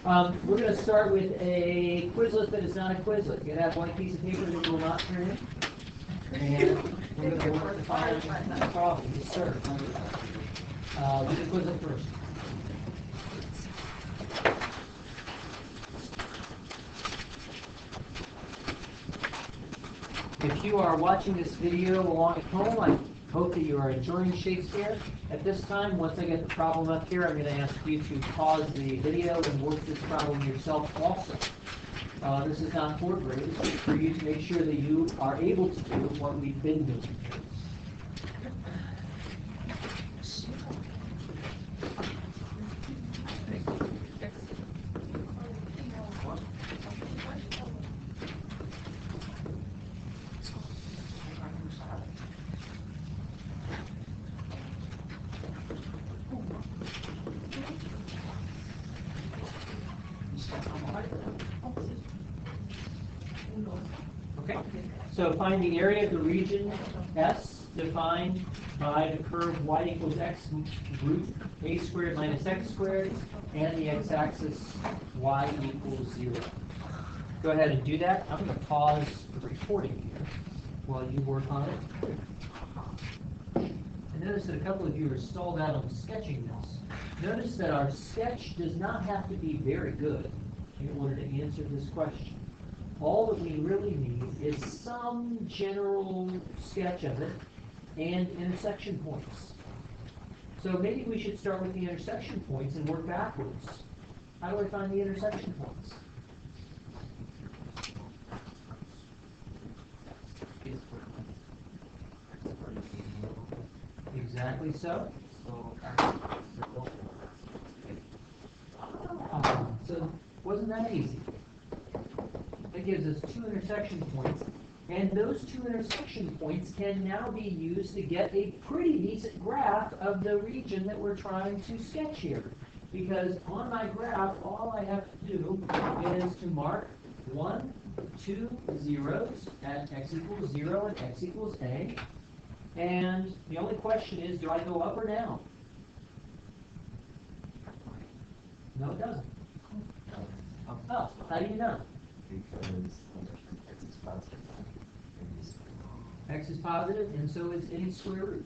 We're going to start with a Quizlet that is not a Quizlet. You have one piece of paper that will not turn in. And we're going to work to find the problem. Yes, sir. We'll do Quizlet first. If you are watching this video along at home, I hope that you are enjoying Shakespeare. At this time, once I get the problem up here, I'm going to ask you to pause the video and work this problem yourself also. This is not fourth grade. It's for you to make sure that you are able to do what we've been doing. Okay, so find the area of the region S defined by the curve y equals x root a squared minus x squared and the x-axis y equals 0. Go ahead and do that. I'm going to pause the recording here while you work on it. And notice that a couple of you are stalled out on sketching this. Notice that our sketch does not have to be very good in order to answer this question. All that we really need is some general sketch of it and intersection points. So maybe we should start with the intersection points and work backwards. How do I find the intersection points? Exactly so. So wasn't that easy? That gives us two intersection points, and those two intersection points can now be used to get a pretty decent graph of the region that we're trying to sketch here. Because on my graph, all I have to do is to mark 1, 2 zeros at x equals 0 and x equals a. And the only question is, do I go up or down? No, it doesn't. Oh, how do you know? Because x is positive. X is positive, and so is any square root.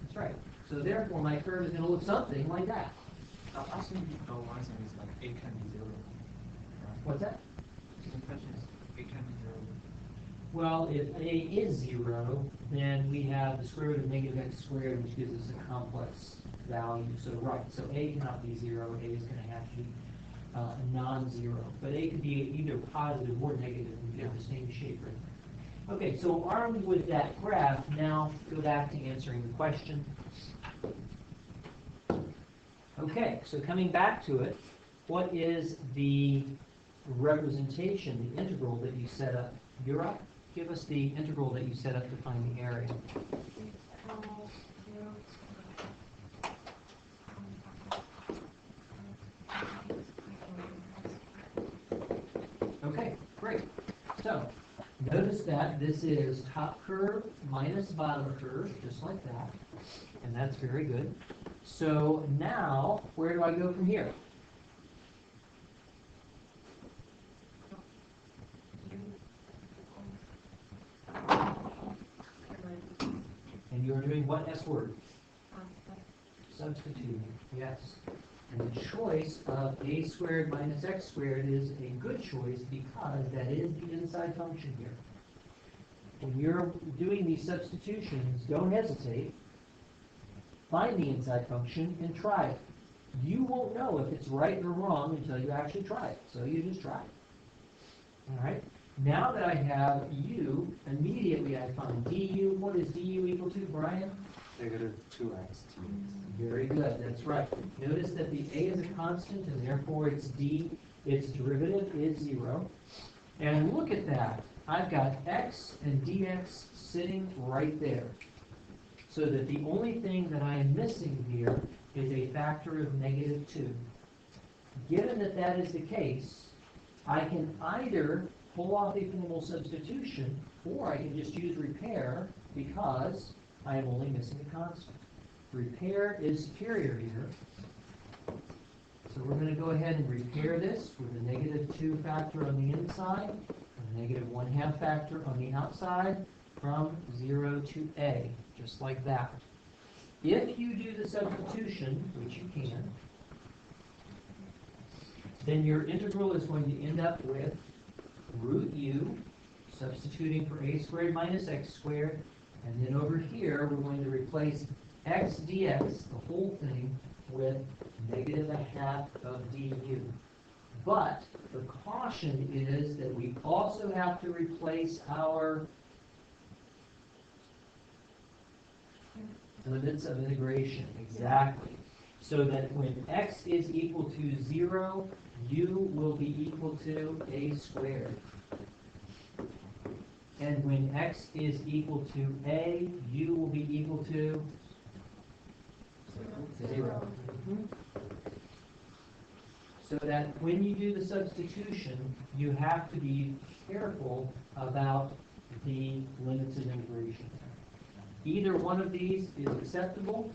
That's right. So therefore, my curve is going to look something like that. Also, one thing is like a can be 0. What's that? The question is a can be 0. Well, if a is 0, then we have the square root of negative x squared, which gives us a complex value. So right, so a cannot be 0. A is going to have to be non-zero. But a could be either positive or negative and give the same shape right. Okay, so armed with that graph, now go back to answering the question. Okay, so coming back to it, what is the representation, the integral that you set up? Yura, give us the integral that you set up to find the area. Okay, great. So, notice that this is top curve minus bottom curve, just like that. And that's very good. So now, where do I go from here? And you're doing what S word? Substituting, yes. And the choice of a squared minus x squared is a good choice because that is the inside function here. When you're doing these substitutions, don't hesitate. Find the inside function and try it. You won't know if it's right or wrong until you actually try it. So you just try it. All right? Now that I have u, immediately I find du. What is du equal to, Brian? Negative 2x. Very good, that's right. Notice that the a is a constant, and therefore its derivative is 0. And look at that. I've got x and dx sitting right there. So that the only thing that I am missing here is a factor of negative 2. Given that that is the case, I can either pull off a formal substitution, or I can just use repair because I am only missing a constant. Repair is superior here. So we're going to go ahead and repair this with a -2 factor on the inside, a -1/2 factor on the outside, from 0 to a, just like that. If you do the substitution, which you can, then your integral is going to end up with root u, substituting for a squared minus x squared, and then over here we're going to replace x dx, the whole thing, with -1/2 of du. But the caution is that we also have to replace our limits of integration, exactly. So that when x is equal to 0, u will be equal to a squared. And when x is equal to a, u will be equal to 0. So that when you do the substitution, you have to be careful about the limits of integration. Either one of these is acceptable.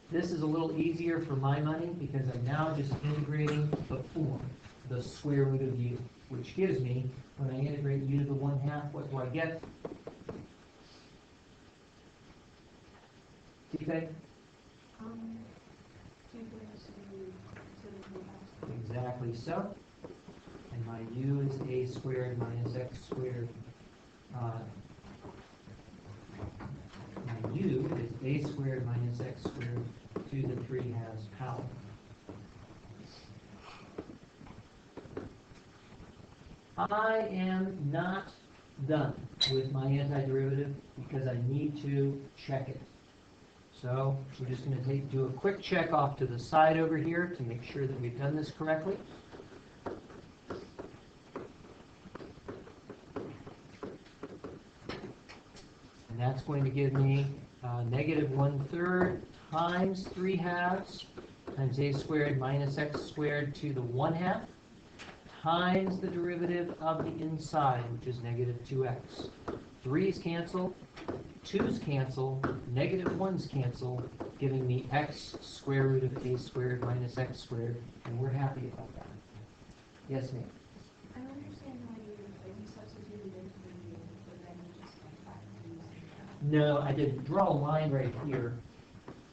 This is a little easier for my money because I'm now just integrating the form, the square root of u, which gives me, when I integrate u to the 1/2, what do I get? Okay? Exactly so. And my u is a squared minus x squared. My u is a squared minus x squared to the 3/2 power. I am not done with my antiderivative because I need to check it. So we're just going to do a quick check off to the side over here to make sure that we've done this correctly. And that's going to give me -1/3 times 3/2 times a squared minus x squared to the 1/2 times the derivative of the inside, which is -2x. 3's cancel, 2's cancel, -1's cancel, giving me x square root of a squared minus x squared, and we're happy about that. Yes, ma'am? I don't understand why you substituted into the u, but then you just went back to using No, I didn't. Draw a line right here.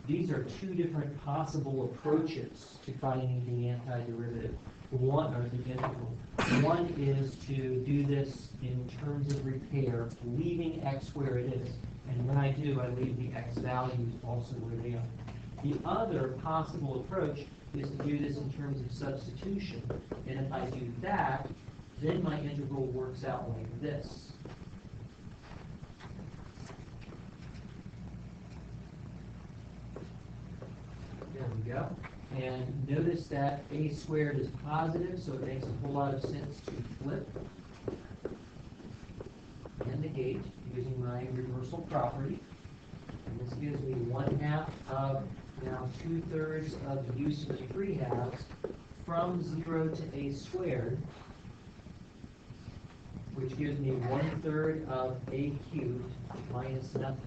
These are two different possible approaches to finding the antiderivative. One, or the integral. One is to do this in terms of repair, leaving x where it is. And when I do, I leave the x values also where they are. The other possible approach is to do this in terms of substitution. And if I do that, then my integral works out like this. There we go. And notice that a squared is positive, so it makes a whole lot of sense to flip and negate using my reversal property. And this gives me 1/2 of now 2/3 of u to the 3/2 from 0 to a squared, which gives me 1/3 of a cubed minus nothing.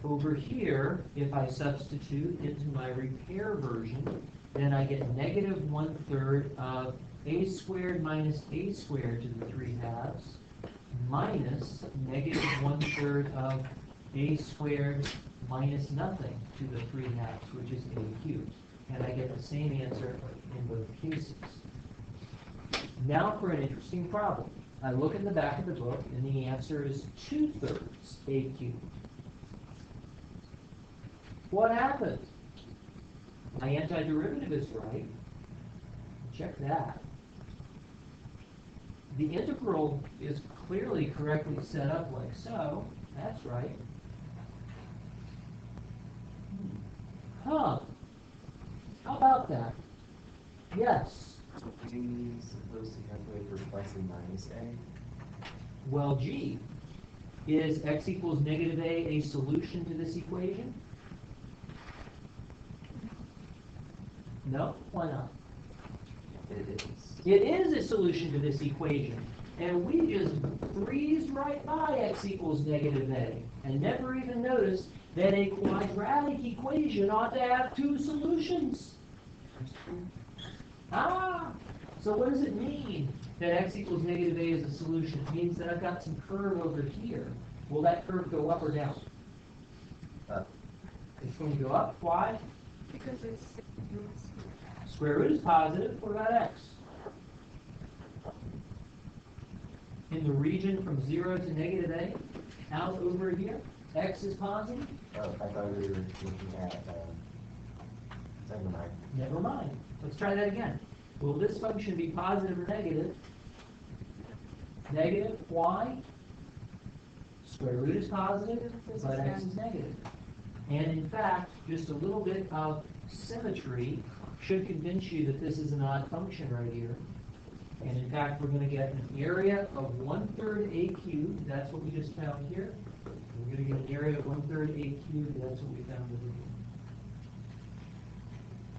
Over here, if I substitute into my repair version, then I get -1/3 of a squared minus a squared to the 3/2 minus -1/3 of a squared minus nothing to the 3/2, which is a cubed. And I get the same answer in both cases. Now for an interesting problem. I look in the back of the book, and the answer is 2/3 a cubed. What happened? My antiderivative is right. Check that. The integral is clearly correctly set up like so. That's right. Huh. How about that? Yes. So are we supposed to calculate for plus and minus a? Well, gee. Is x equals -a a solution to this equation? No? Why not? It is. It is a solution to this equation. And we just breezed right by x equals -a and never even noticed then a quadratic equation ought to have two solutions. So what does it mean that x equals negative a is a solution? It means that I've got some curve over here. Will that curve go up or down? Up. It's going to go up. Why? Because it's Square root is positive. What about x? In the region from 0 to negative a, out over here, x is positive? Oh, I thought we were looking at, never mind. Never mind. Let's try that again. Will this function be positive or negative? Negative. Why? Square root is positive, but x is negative. And in fact, just a little bit of symmetry should convince you that this is an odd function right here. And in fact, we're going to get an area of 1/3 a cubed. That's what we just found here. We're going to get an area of 1/3 a cubed. That's what we found over here.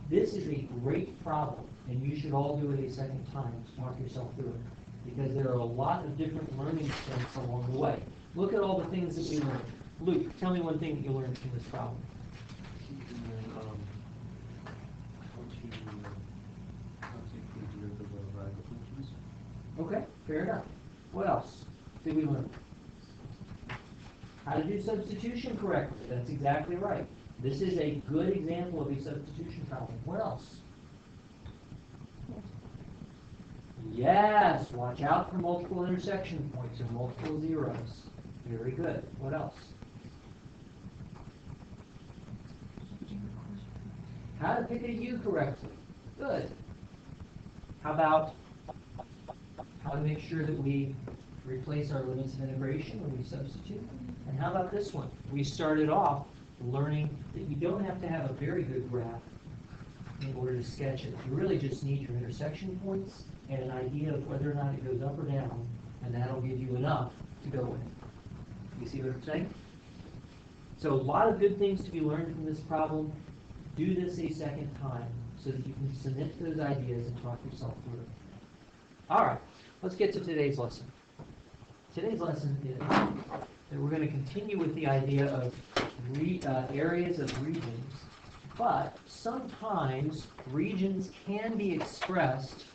This is a great problem, and you should all do it a second time. Mark yourself through it, because there are a lot of different learning steps along the way. Look at all the things that we learned. Luke, tell me one thing that you learned from this problem. How to prove derivative of radical functions. Okay, fair enough. What else did we learn? How to do substitution correctly. That's exactly right. This is a good example of a substitution problem. What else? Yes, watch out for multiple intersection points or multiple zeros. Very good. What else? How to pick a U correctly. Good. How about how to make sure that we replace our limits of integration when we substitute? And how about this one? We started off learning that you don't have to have a very good graph in order to sketch it. You really just need your intersection points and an idea of whether or not it goes up or down, and that'll give you enough to go with. You see what I'm saying? So a lot of good things to be learned from this problem. Do this a second time so that you can cement those ideas and talk yourself through it. All right, let's get to today's lesson. Today's lesson is that we're going to continue with the idea of areas of regions, but sometimes regions can be expressed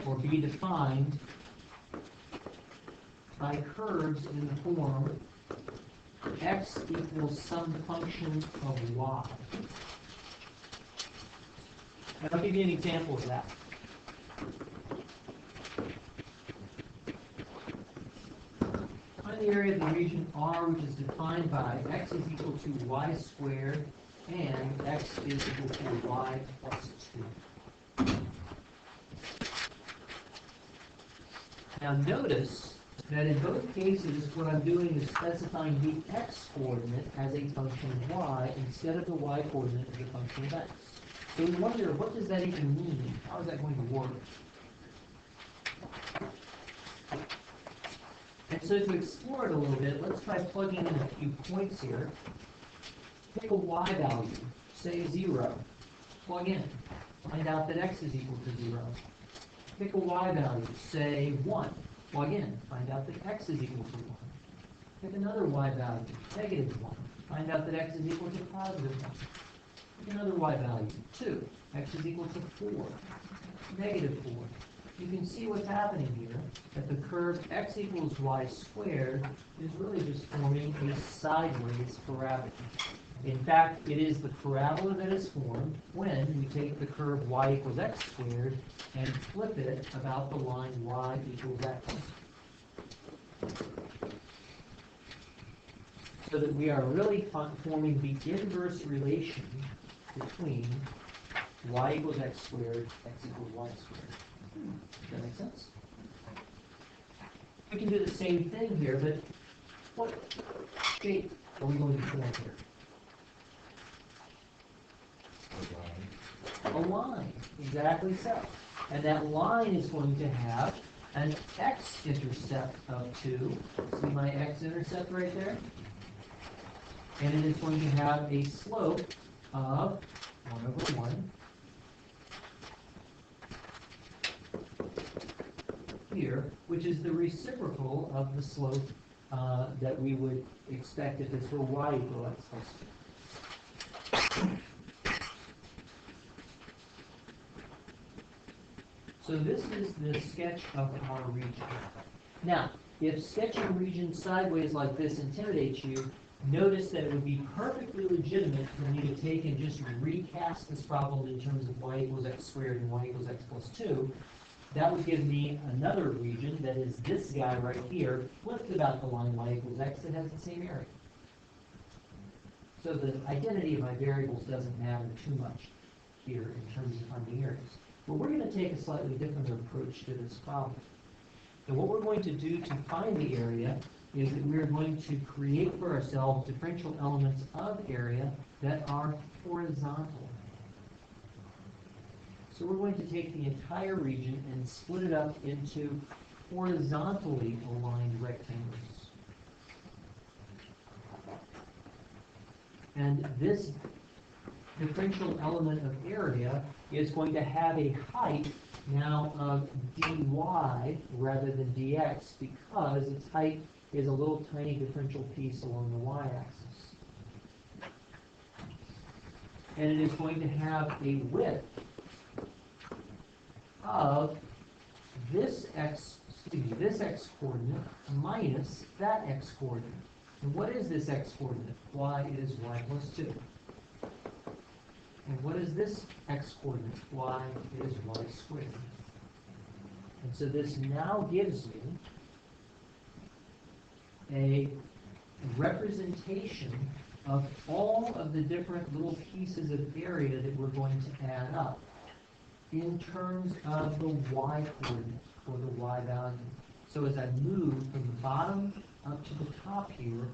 or be defined by curves in the form x equals some function of y. And I'll give you an example of that. Find the area of the region R, which is defined by x is equal to y squared and x is equal to y plus 2. Now notice that in both cases, what I'm doing is specifying the x-coordinate as a function of y instead of the y-coordinate as a function of x. So we wonder, what does that even mean? How is that going to work? And so to explore it a little bit, let's try plugging in a few points here. Pick a y value, say 0. Plug in. Find out that x is equal to 0. Pick a y value, say 1. Plug in. Find out that x is equal to 1. Pick another y value, negative 1. Find out that x is equal to positive 1. Pick another y value, 2. X is equal to 4. Negative 4. You can see what's happening here, that the curve x equals y squared is really just forming a sideways parabola. In fact, it is the parabola that is formed when we take the curve y equals x squared and flip it about the line y equals x. So that we are really forming the inverse relation between y equals x squared, x equals y squared. Does that make sense? We can do the same thing here, but what shape are we going to form here? A line, exactly so. And that line is going to have an x-intercept of 2. See my x-intercept right there? And it is going to have a slope of 1/1 here, which is the reciprocal of the slope that we would expect if this were y equal x plus 2. So this is the sketch of our region. Now, if sketching region sideways like this intimidates you, notice that it would be perfectly legitimate for me to take and just recast this problem in terms of y equals x squared and y equals x plus 2. That would give me another region that is this guy right here, flipped about the line y equals x that has the same area. So the identity of my variables doesn't matter too much here in terms of finding areas. But we're going to take a slightly different approach to this problem. And what we're going to do to find the area is that we're going to create for ourselves differential elements of area that are horizontal. So we're going to take the entire region and split it up into horizontally aligned rectangles. And this differential element of area is going to have a height now of dy rather than dx because its height is a little tiny differential piece along the y-axis. And it is going to have a width of this x coordinate minus that x coordinate. And what is this x coordinate? Y is y plus 2. And what is this x coordinate? Y is y squared. And so this now gives me a representation of all of the different little pieces of area that we're going to add up in terms of the y coordinate or the y value. So as I move from the bottom up to the top here,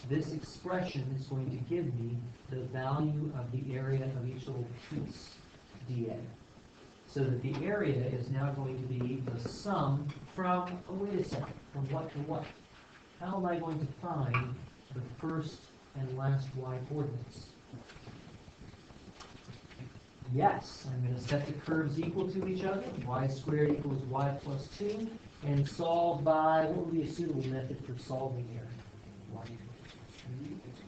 this expression is going to give me the value of the area of each little piece, dA. So that the area is now going to be the sum from, oh wait a second, from what to what? How am I going to find the first and last y coordinates? Yes, I'm going to set the curves equal to each other, y squared equals y plus 2, and solve by, what would be a suitable method for solving here? Y equals 3, it's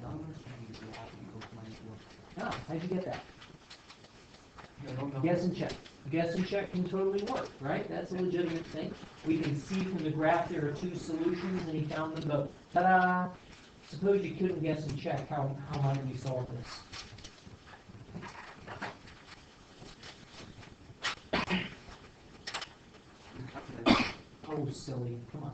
1. Numbers should be y equals minus 1. Ah, how'd you get that? I don't know. Guess and check. Guess and check can totally work, right? That's a legitimate thing. We can see from the graph there are two solutions, and he found them both. Ta-da! Suppose you couldn't guess and check, how might we solve this? Oh, silly. Come on.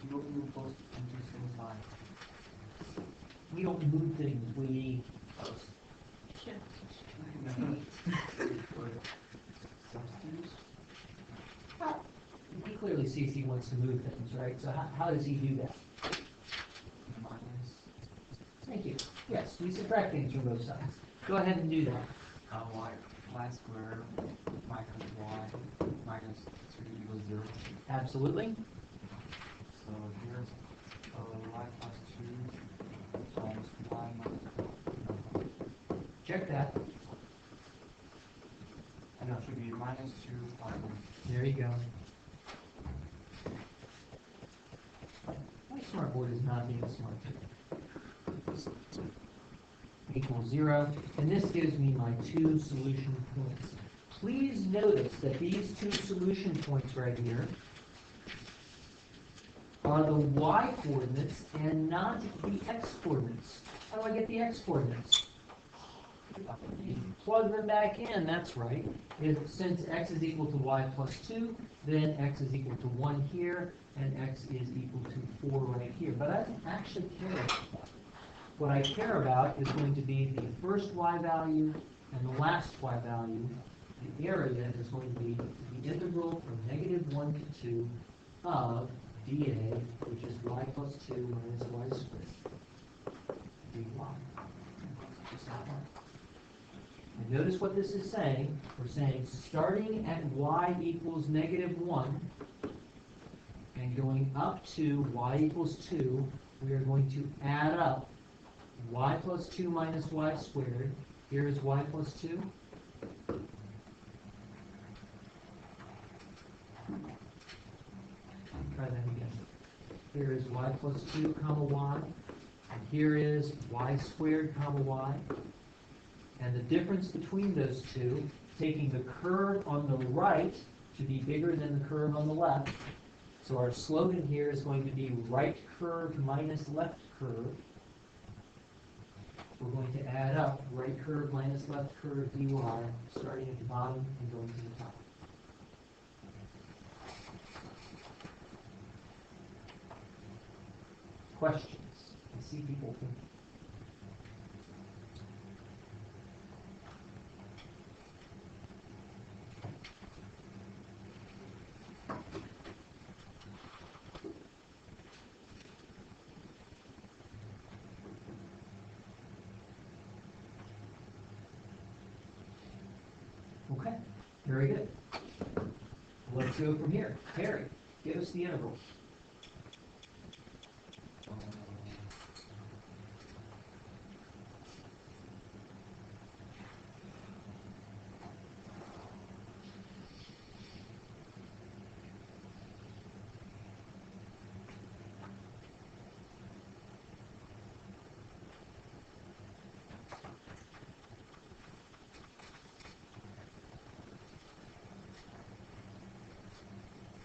You don't move both into the same line. We don't move things, we... Substitutes? He clearly sees he wants to move things, right? So how does he do that? Minus Thank you. Yes, we subtract things from both sides. Go ahead and do that. y squared minus y minus 3 equals 0. Absolutely. So here's y plus 2 times y minus 4. Check that. And that should be minus 2 times There you go. My smartboard is not being smart. Equals 0, and this gives me my two solution points. Please notice that these two solution points right here are the y coordinates and not the x coordinates. How do I get the x coordinates? Plug them back in, that's right. Since x is equal to y plus 2, then x is equal to 1 here, and x is equal to 4 right here. But I don't actually care about that. What I care about is going to be the first y value and the last y value. The area is going to be the integral from -1 to 2 of dA, which is y plus 2 minus y squared dy. Just that one. And notice what this is saying. We're saying starting at y equals -1 and going up to y equals 2, we are going to add up y plus 2 minus y squared. Here is y plus 2. Try that again. Here is y plus 2 comma y. And here is y squared comma y. And the difference between those two, taking the curve on the right to be bigger than the curve on the left. So our slogan here is going to be right curve minus left curve. We're going to add up right curve minus left curve dy, starting at the bottom and going to the top. Questions? I see people thinking. Okay, very good. Let's go from here. Harry, give us the integral.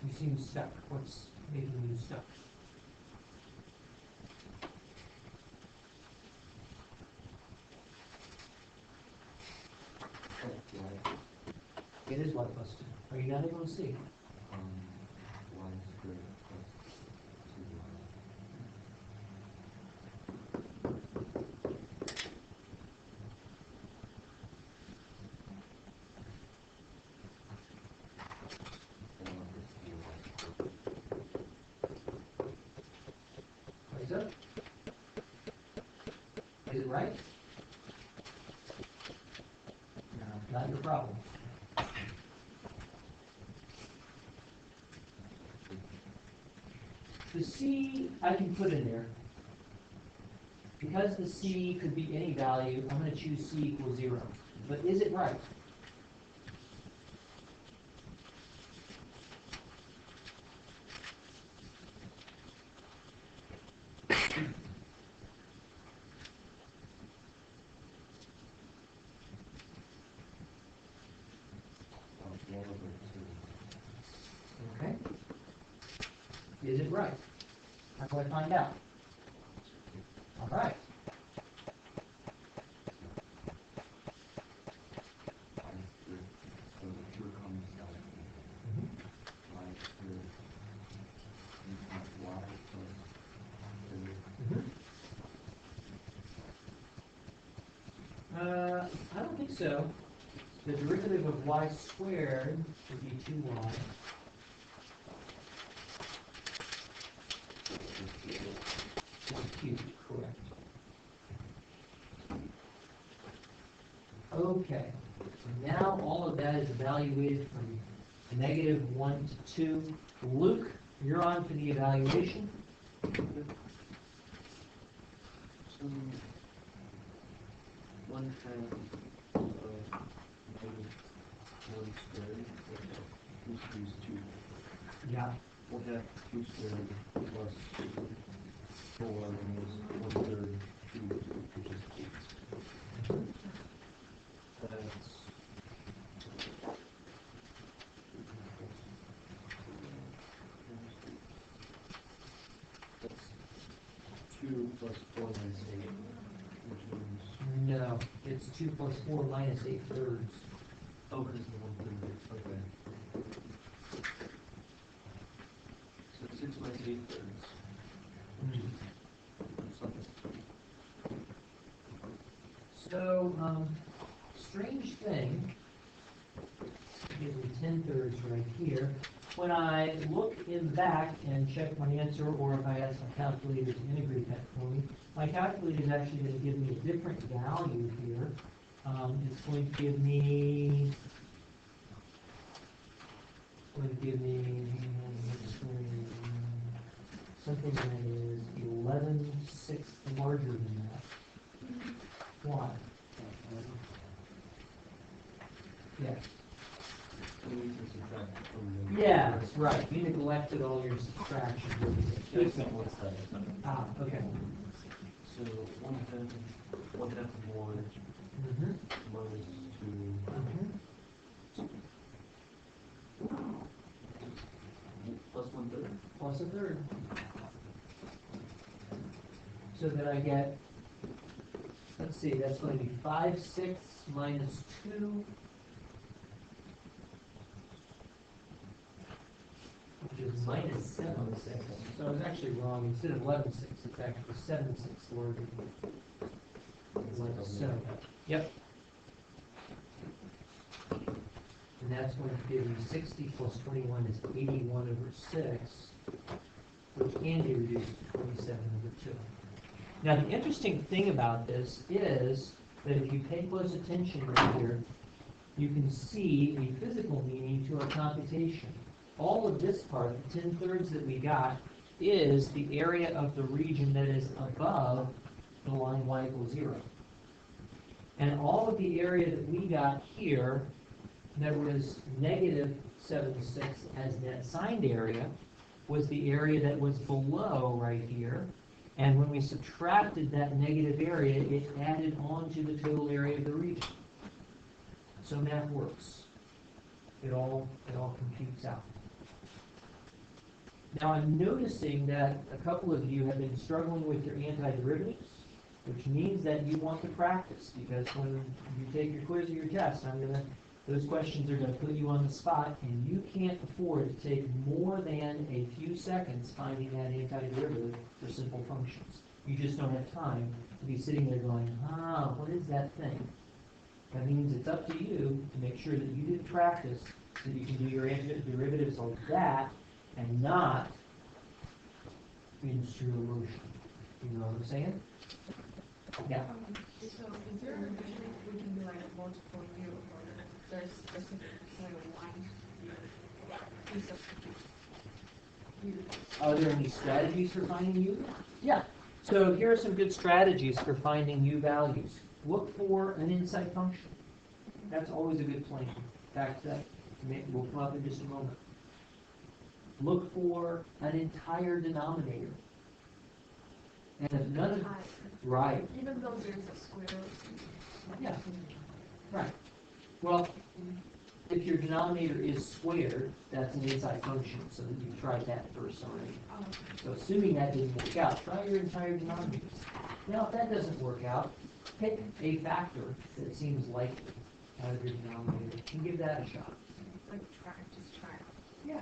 You seem stuck. What's making you stuck? It is y plus 2. Are you not able to see? Y squared plus 2y. Is it? Is it right? No, not your problem. The C, I can put in there. Because the C could be any value, I'm going to choose C equals 0. But is it right? Okay. Is it right? How do I find out? All right. I don't think so. The derivative of y squared would be 2y. Cubed, correct. Okay, so now all of that is evaluated from -1 to 2. Luke, you're on for the evaluation. So, 1/2 of -1 squared, which is 2. Yeah. 1/2 2 squared plus 4 is 1/3 2, which is 8. That's 2 plus 4 minus 8, which means, No, it's 2 plus 4 minus 8/3. oh, because the 1/3, okay. So 6 minus 8/3. Something. So, strange thing, gives me 10/3 right here. When I look in back and check my answer, or if I ask my calculator to integrate that for me, my calculator is actually going to give me a different value here. It's going to give me, something that is 11/6 larger than that. Why? Yes. We need to subtract from the. Yes, right, you neglected all your subtractions. It's not what's that. Ah, okay. So 1/10 of 1 Mm-hmm. minus 2. Mm-hmm. Plus 1/3. Plus a third. So that I get, let's see, that's going to be 5/6 minus 2, which is minus 7/6. So I was actually wrong, instead of 11/6, it's actually 7/6 larger. Like so. Yep. And that's going to give me 60 plus 21 is 81 over 6, which can be reduced to 27 over 2. Now, the interesting thing about this is that if you pay close attention right here, you can see a physical meaning to our computation. All of this part, the 10/3 that we got, is the area of the region that is above the line y equals 0. And all of the area that we got here that was negative 7/6 as net signed area was the area that was below right here. And when we subtracted that negative area, it added on to the total area of the region. So math works. It all computes out. Now I'm noticing that a couple of you have been struggling with your antiderivatives, which means that you want to practice, because when you take your quiz or your test, those questions are going to put you on the spot, and you can't afford to take more than a few seconds finding that antiderivative for simple functions. You just don't have time to be sitting there going, what is that thing? That means it's up to you to make sure that you did practice so that you can do your antiderivatives like that and not in slow motion. You know what I'm saying? Yeah. So is there a way we can do like a multiple view or there's specific one piece of view? Are there any strategies for finding U? Yeah. So here are some good strategies for finding U values. Look for an inside function. That's always a good plan. In fact, that will come up in just a moment. Look for an entire denominator. And if none of right. Even though there's a square. Yeah. Right. Well, if your denominator is squared, that's an inside function, so that you've tried that first already. Oh, So assuming that didn't work out, try your entire denominator. Now, if that doesn't work out, pick a factor that seems likely out of your denominator and give that a shot. like just try. Yeah,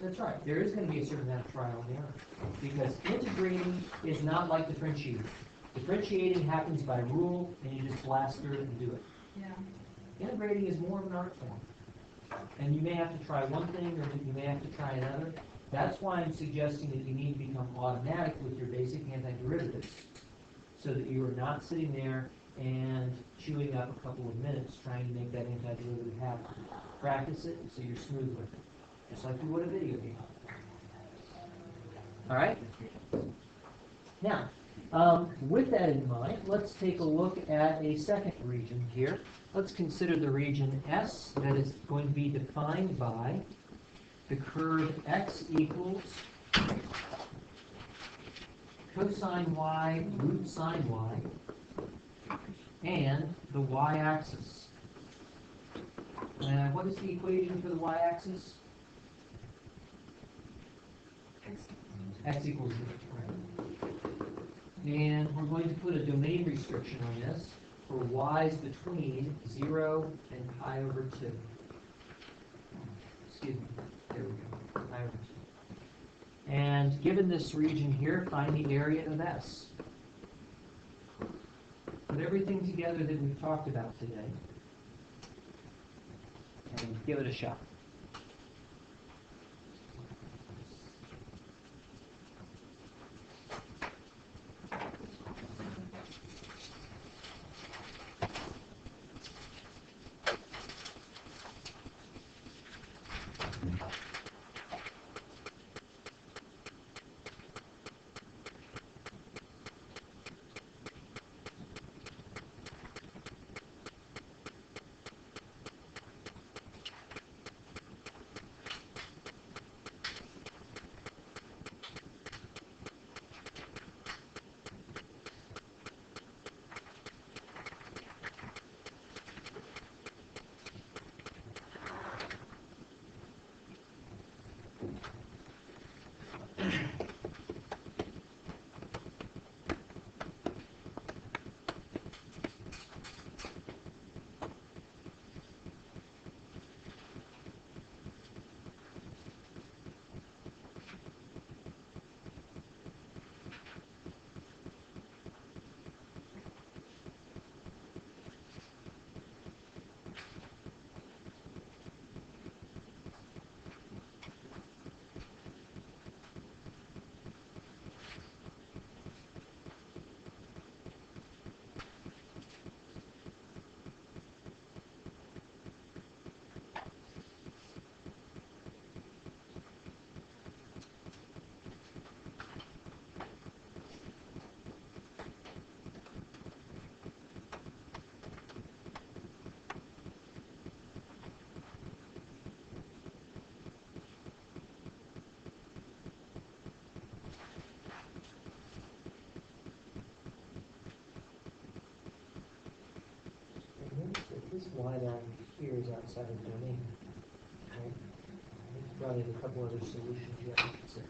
that's right. There is going to be a certain amount of trial and error, because integrating is not like differentiating. Differentiating happens by rule, and you just blast through it and do it. Yeah. Integrating is more of an art form. And you may have to try one thing, or you may have to try another. That's why I'm suggesting that you need to become automatic with your basic antiderivatives, so that you are not sitting there and chewing up a couple of minutes trying to make that antiderivative happen. Practice it so you're smooth with it, just like you would a video game. All right? Now, with that in mind, let's take a look at a second region here. Let's consider the region S that is going to be defined by the curve x equals cosine y root sine y and the y-axis. And what is the equation for the y-axis? X equals 0. Right? And we're going to put a domain restriction on this for y's between 0 and pi over 2. Excuse me. There we go. Pi over 2. And given this region here, find the area of S. Put everything together that we've talked about today, and give it a shot. Notice that this y down here is outside of the domain. Right? We've brought in a couple other solutions you have to consider.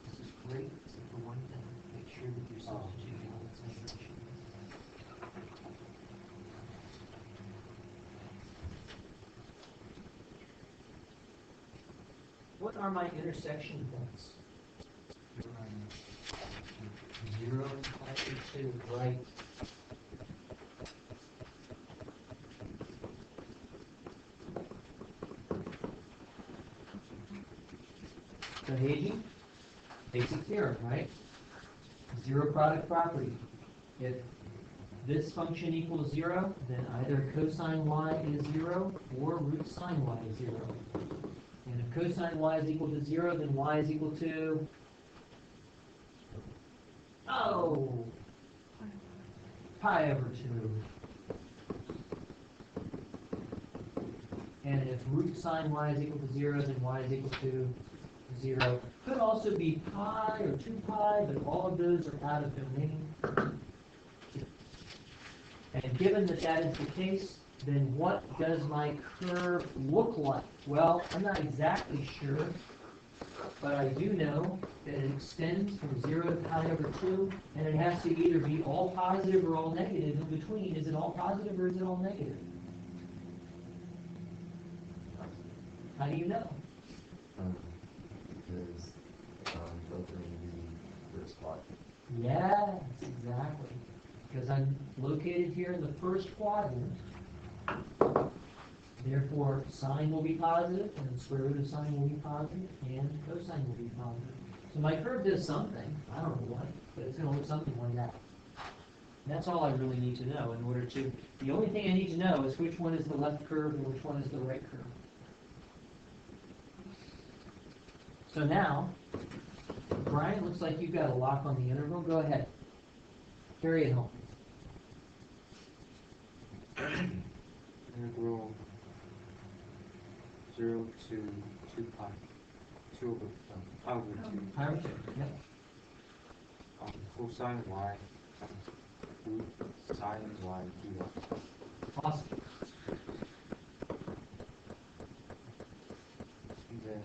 This is great, except for one thing. Make sure that you're substituting all its information. What are my intersection points? 0 and 5 and 2, right? So Hagee, basic theorem, right? Zero product property. If this function equals 0, then either cosine y is 0 or root sine y is 0. And if cosine y is equal to 0, then y is equal to, oh, pi over 2. And if root sine y is equal to 0, then y is equal to 0. Could also be pi or 2 pi, but all of those are out of domain. And given that that is the case, then what does my curve look like? Well, I'm not exactly sure, but I do know that it extends from 0 to pi over 2, and it has to either be all positive or all negative in between. Is it all positive or is it all negative? How do you know? Because, filtering the first spot. Yes, exactly. Because I'm located here in the first quadrant. Therefore, sine will be positive, and the square root of sine will be positive, and cosine will be positive. So my curve does something. I don't know what, but it's going to look something like that. And that's all I really need to know in order to... The only thing I need to know is which one is the left curve and which one is the right curve. So now, Brian, looks like you've got a lock on the integral. Go ahead. Carry it home. Integral 0 to 2 pi. 2 over, pi over 2. Pi over 2, yep. Cosine y times root sine y dy. Awesome. And then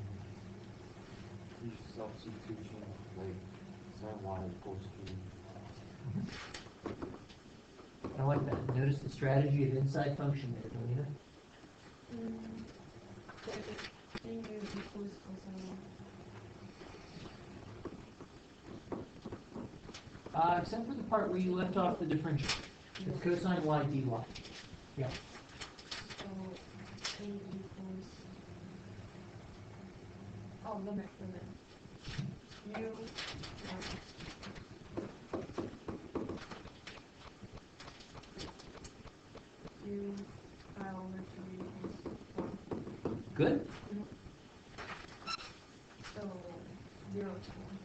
use substitution, like sine y equals to I like that. Notice the strategy of inside function there, Delina. So if you equals cosine Except for the part where you left off the differential. It's cosine y dy. Yeah. so a equals, oh, limit. U, U, pi over 2 equals 1. Good? So 0 to 1.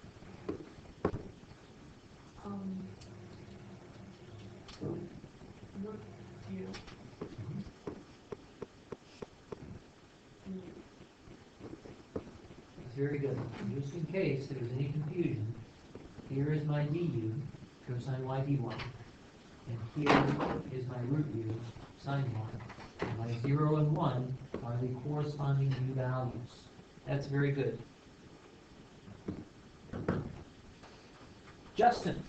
Root U. very good. Just in case there was any confusion, here is my du, cosine y d1, and here is my root u, sine y. And my 0 and 1 are the corresponding u values. That's very good. Justin.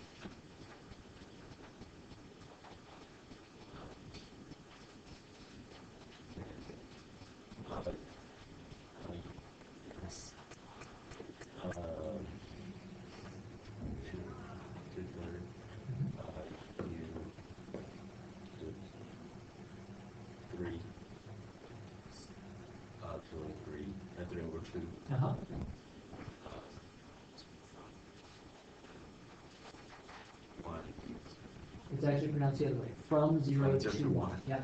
Uh-huh. It's actually pronounced the other way. From 0 to 1. Yeah.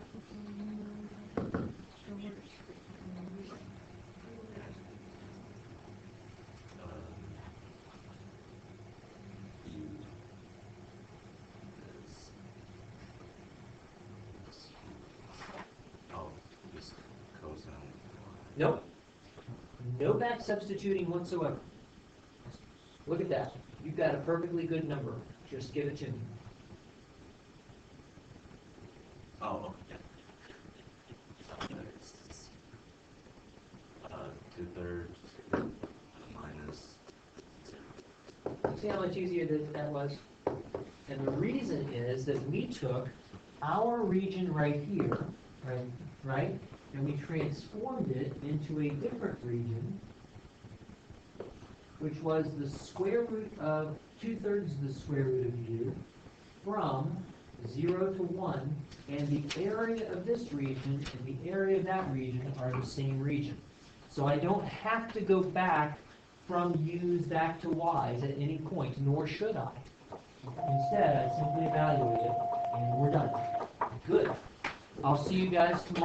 Nope. No back substituting whatsoever. Look at that. You've got a perfectly good number. Just give it to me. Oh, okay. 2/3 minus. See how much easier that was? And the reason is that we took our region right here, right? And we transformed it into a different region, which was the square root of 2/3 the square root of u from 0 to 1, and the area of this region and the area of that region are the same region. So I don't have to go back from u's back to y's at any point, nor should I. Instead, I simply evaluate it, and we're done. Good. I'll see you guys tomorrow.